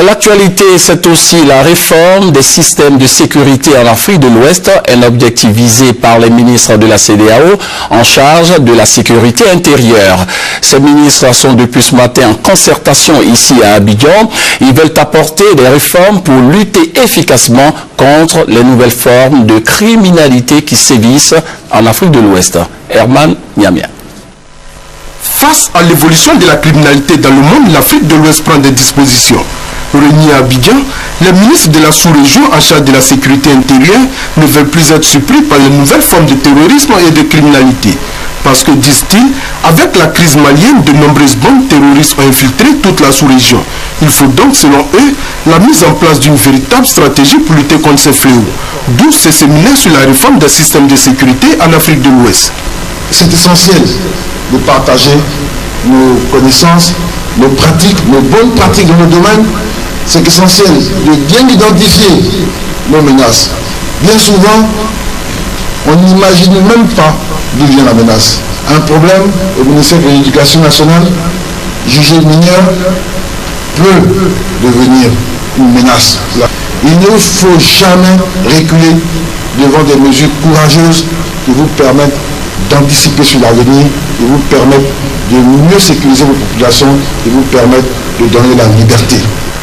L'actualité, c'est aussi la réforme des systèmes de sécurité en Afrique de l'Ouest, un objectif visé par les ministres de la CEDEAO en charge de la sécurité intérieure. Ces ministres sont depuis ce matin en concertation ici à Abidjan. Ils veulent apporter des réformes pour lutter efficacement contre les nouvelles formes de criminalité qui sévissent en Afrique de l'Ouest. Herman Niamia. Face à l'évolution de la criminalité dans le monde, l'Afrique de l'Ouest prend des dispositions. Réunis à Abidjan, les ministres de la sous-région en charge de la sécurité intérieure ne veulent plus être surpris par les nouvelles formes de terrorisme et de criminalité. Parce que, disent-ils, avec la crise malienne, de nombreuses bandes terroristes ont infiltré toute la sous-région. Il faut donc, selon eux, la mise en place d'une véritable stratégie pour lutter contre ces fléaux. D'où ces séminaires sur la réforme des systèmes de sécurité en Afrique de l'Ouest. C'est essentiel de partager nos connaissances, nos pratiques, nos bonnes pratiques dans nos domaines. C'est essentiel de bien identifier nos menaces. Bien souvent, on n'imagine même pas d'où vient la menace. Un problème au ministère de l'Éducation nationale, jugé mineur, peut devenir une menace. Il ne faut jamais reculer devant des mesures courageuses qui vous permettent d'anticiper sur l'avenir, qui vous permettent de mieux sécuriser vos populations, qui vous permettent de donner la liberté.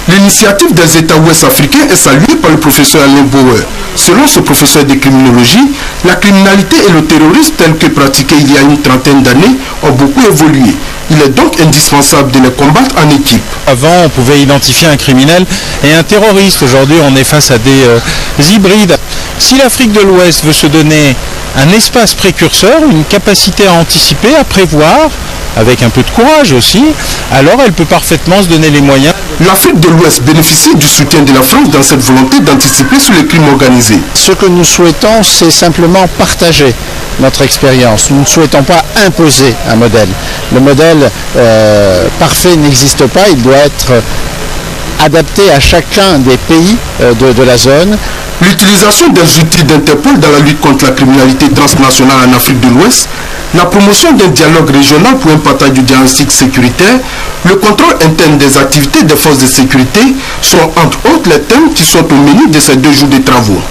L'initiative des États ouest africains est saluée par le professeur Alain Bauer. Selon ce professeur de criminologie, la criminalité et le terrorisme tels que pratiqués il y a une trentaine d'années ont beaucoup évolué. Il est donc indispensable de les combattre en équipe. Avant, on pouvait identifier un criminel et un terroriste. Aujourd'hui, on est face à des hybrides. Si l'Afrique de l'Ouest veut se donner un espace précurseur, une capacité à anticiper, à prévoir, avec un peu de courage aussi, alors elle peut parfaitement se donner les moyens. L'Afrique de l'Ouest bénéficie du soutien de la France dans cette volonté d'anticiper sur les crimes organisés. Ce que nous souhaitons, c'est simplement partager notre expérience. Nous ne souhaitons pas imposer un modèle. Le modèle parfait n'existe pas, il doit être adapté à chacun des pays de la zone. L'utilisation des outils d'Interpol dans la lutte contre la criminalité transnationale en Afrique de l'Ouest, la promotion d'un dialogue régional pour un partage du diagnostic sécuritaire, le contrôle interne des activités des forces de sécurité sont entre autres les thèmes qui sont au menu de ces 2 jours de travaux.